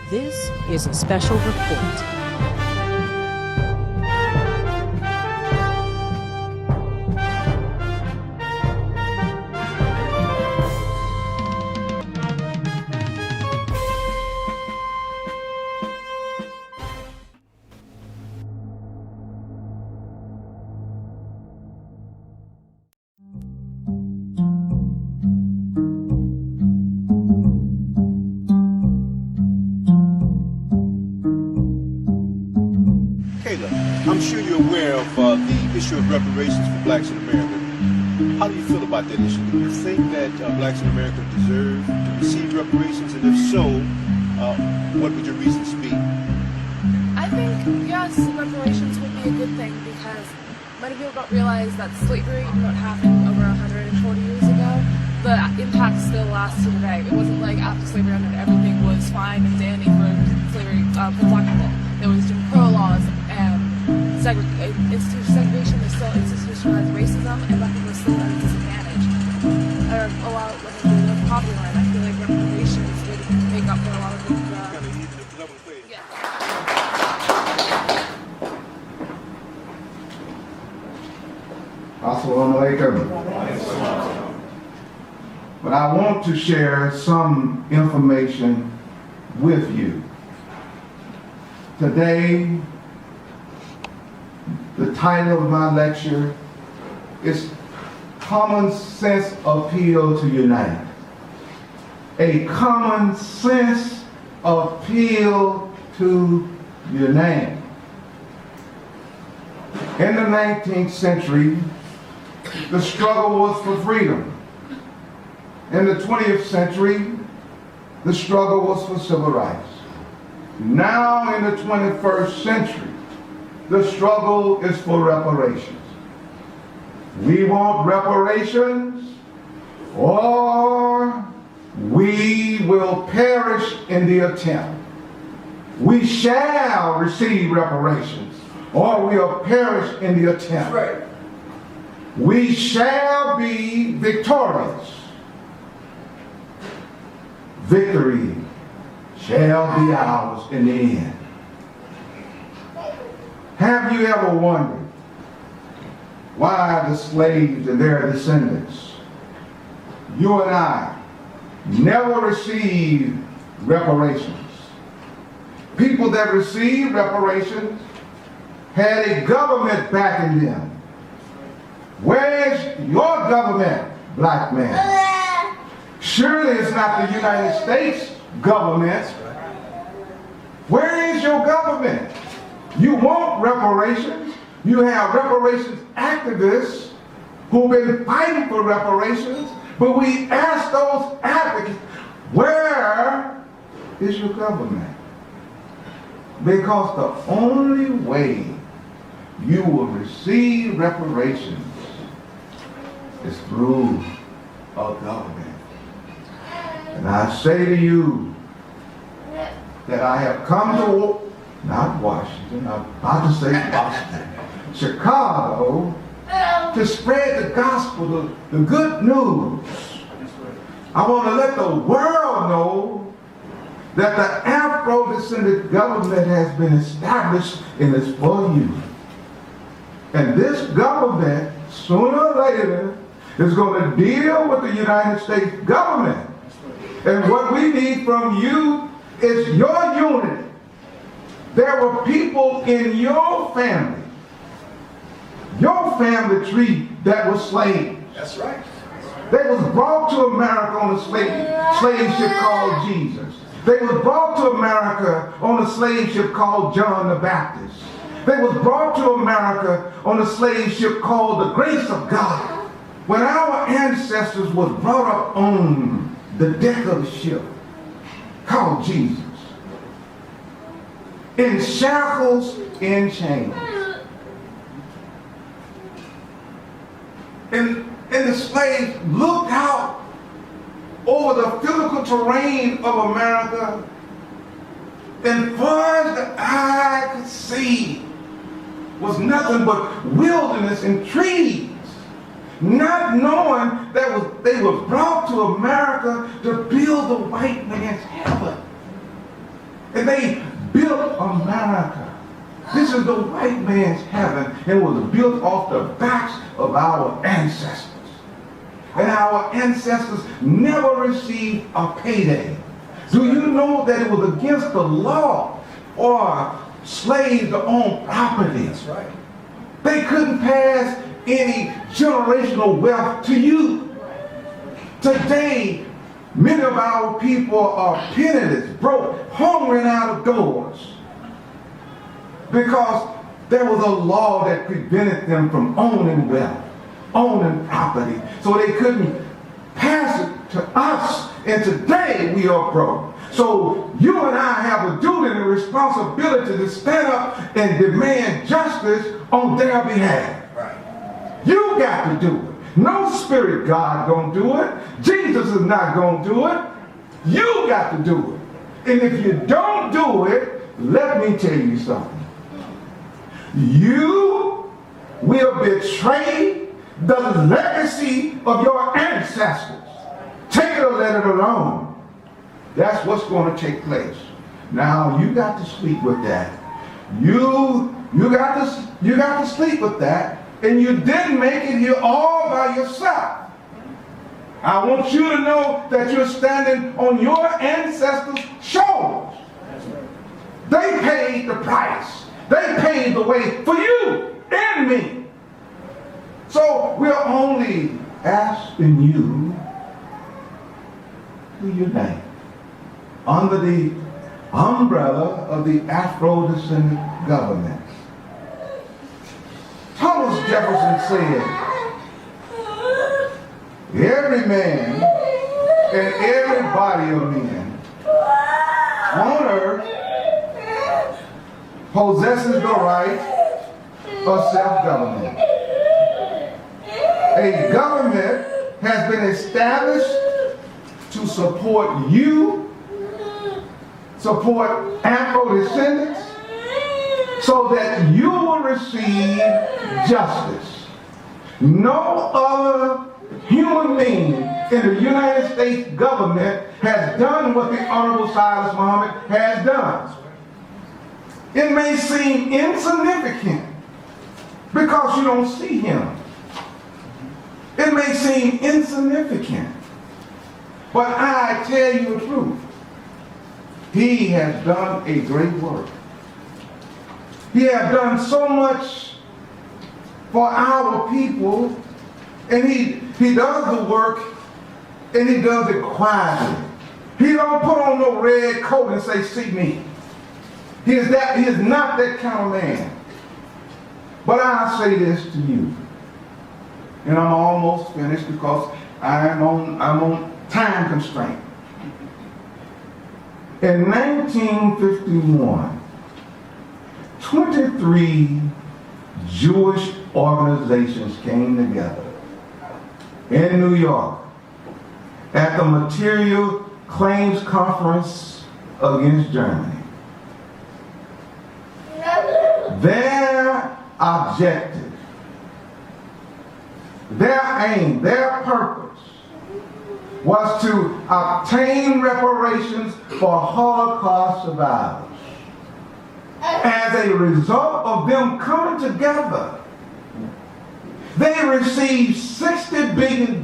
This is a special report. I'm sure you're aware of the issue of reparations for blacks in America. How do you feel about that issue? Do you think that blacks in America deserve to receive reparations? And if so, what would your reasons be? I think, yes, reparations would be a good thing because many people don't realize that slavery, even though it happened over 140 years ago, the impact still lasts to today. It wasn't like after slavery ended, everything was fine and dandy for slavery, for black people. There was Jim Crow laws and segregation. There's still institutionalized racism, and black people are still at a disadvantage. A lot of the poverty line, I feel like reparations would make up for a lot of the Assalamu alaikum. But I want to share some information with you. Today, the title of my lecture is Common Sense Appeal to Unite. A common sense appeal to unite. In the 19th century, the struggle was for freedom. In the 20th century, the struggle was for civil rights. Now in the 21st century, the struggle is for reparations. We want reparations or we will perish in the attempt. We shall receive reparations or we'll perish in the attempt. Right. We shall be victorious. Victory shall be ours in the end. Have you ever wondered why the slaves and their descendants, you and I, never received reparations? People that received reparations had a government backing them. Where's your government, black man? Surely it's not the United States government. Where is your government? You want reparations. You have reparations activists who've been fighting for reparations, but we ask those advocates, where is your government? Because the only way you will receive reparations is through a government. And I say to you that I have come to, not Washington, I'm about to say Boston, Chicago, to spread the gospel, the good news. I want to let the world know that the Afro-descended government has been established and is for you. And this government, sooner or later, is going to deal with the United States government. And what we need from you is your unity. There were people in your family tree that were slaves. That's right. They was brought to America on a slave ship called Jesus. They was brought to America on a slave ship called John the Baptist. They was brought to America on a slave ship called the Grace of God. When our ancestors was brought up on the deck of the ship called Jesus, in shackles, in chains. And the slaves looked out over the physical terrain of America, and far as the eye could see was nothing but wilderness and trees, not knowing that they were brought to America to build the white man's heaven. And they built America. This is the white man's heaven, and was built off the backs of our ancestors. And our ancestors never received a payday. Do you know that it was against the law for slaves to own property? That's right. They couldn't pass any generational wealth to you. Today, many of our people are penniless, broke, hungry and out of doors, because there was a law that prevented them from owning wealth, owning property, so they couldn't pass it to us. And today we are broke. So you and I have a duty and a responsibility to stand up and demand justice on their behalf. Right. You got to do it. No spirit God gonna do it. Jesus is not gonna do it. You got to do it. And if you don't do it, let me tell you something. You will betray the legacy of your ancestors. Take it or let it alone. That's what's going to take place. Now you got to sleep with that. You got to sleep with that, and you didn't make it here all by yourself. I want you to know that you're standing on your ancestors' shoulders. They paid the price. They paid the way for you and me. So we're only asking you to unite under the umbrella of the Afro-descendant government. Thomas Jefferson said, every man and every body of men on earth possesses the right of self-government. A government has been established to support you, support Afro-descendants, so that you will receive justice. No other human being in the United States government has done what the Honorable Silas Muhammad has done. It may seem insignificant because you don't see him. It may seem insignificant, but I tell you the truth. He has done a great work. He has done so much for our people, and he does the work, and he does it quietly. He don't put on no red coat and say, "See me." He is not that kind of man. But I'll say this to you, and I'm almost finished because I'm on time constraint. In 1951, 23 Jewish organizations came together in New York at the Material Claims Conference against Germany. Their objective, their aim, their purpose was to obtain reparations for Holocaust survivors. As a result of them coming together, they received $60 billion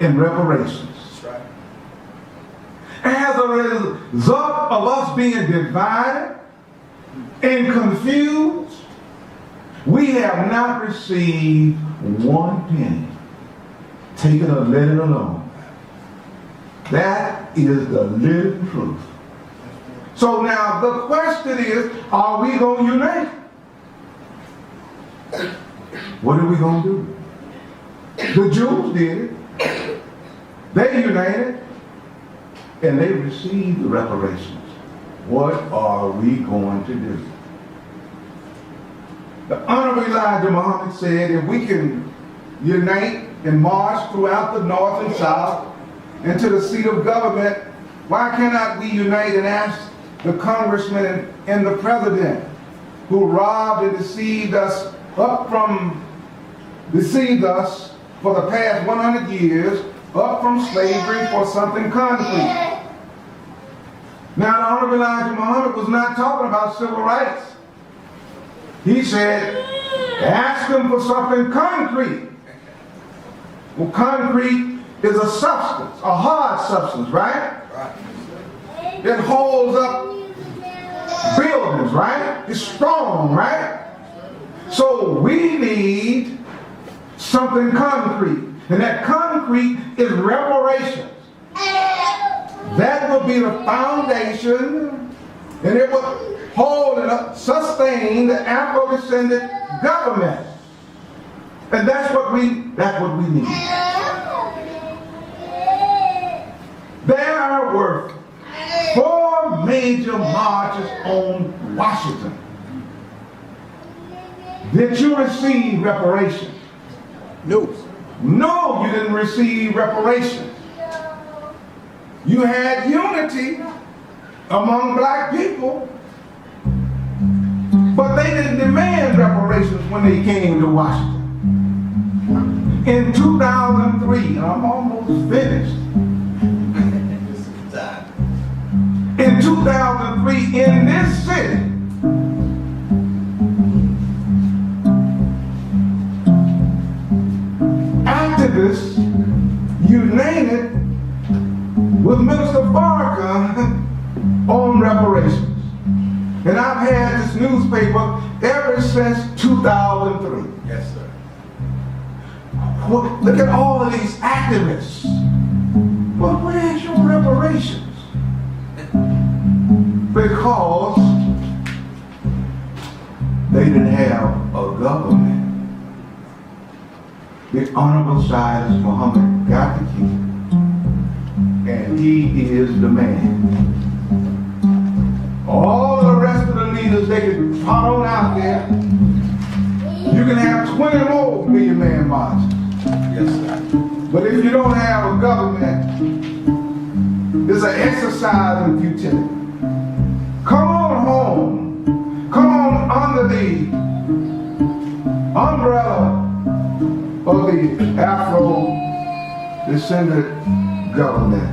in reparations. As a result of us being divided and confused, we have not received one penny. Take it or let it alone. That is the living truth. So now the question is, are we going to unite? What are we going to do? The Jews did it. They united and they received the reparations. What are we going to do? The Honorable Elijah Muhammad said, if we can unite and march throughout the North and South into the seat of government, why cannot we unite and ask the congressman and the president who robbed and deceived us for the past 100 years up from slavery for something concrete? Now, the Honorable Elijah Muhammad was not talking about civil rights. He said, ask them for something concrete. Well, concrete is a substance, a hard substance, right? It holds up buildings, right? It's strong, right? So we need something concrete. And that concrete is reparations. That will be the foundation, and it will hold and sustain the Afro-descendant government. And that's what we need. There were 4 major marches on Washington. Did you receive reparations? No. No, you didn't receive reparations. You had unity among black people, but they didn't demand reparations when they came to Washington. In 2003, I'm almost finished. In 2003, in this city, activists united with Minister Farrakhan on reparations. And I've had this newspaper ever since 2003. Yes, sir. Well, look at all of these activists. Well, where's your reparations? Because they didn't have a government. The Honorable Cyrus Muhammad got the key, and he is the man. All the rest of the leaders, they can trot on out there. You can have 20 more million man marches. Yes, sir. But if you don't have a government, it's an exercise in futility. Come on home. Come on under the umbrella of the Afro-descendant government.